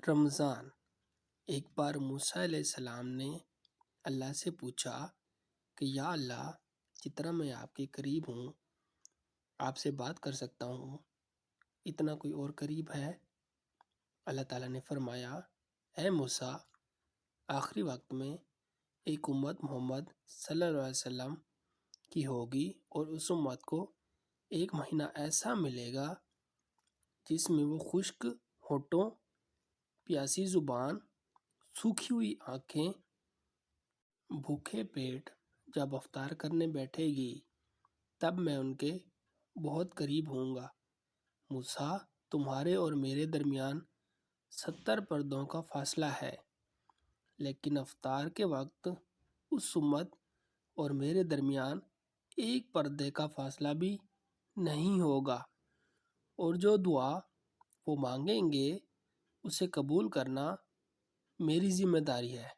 رمضان۔ ایک بار موسیٰ علیہ السلام نے اللہ سے پوچھا کہ یا اللہ، جتنا میں آپ کے قریب ہوں، آپ سے بات کر سکتا ہوں، اتنا کوئی اور قریب ہے؟ اللہ تعالیٰ نے فرمایا، اے موسیٰ، آخری وقت میں ایک امت محمد صلی اللہ علیہ وسلم کی ہوگی، اور اس امت کو ایک مہینہ ایسا ملے گا جس میں وہ خشک ہونٹوں، پیاسی زبان، سوکھی ہوئی آنکھیں، بھوکے پیٹ جب افطار کرنے بیٹھے گی تب میں ان کے بہت قریب ہوں گا۔ موسیٰ، تمہارے اور میرے درمیان 70 پردوں کا فاصلہ ہے، لیکن افطار کے وقت اس امت اور میرے درمیان ایک پردے کا فاصلہ بھی نہیں ہوگا، اور جو دعا وہ مانگیں گے اسے قبول کرنا میری ذمہ داری ہے۔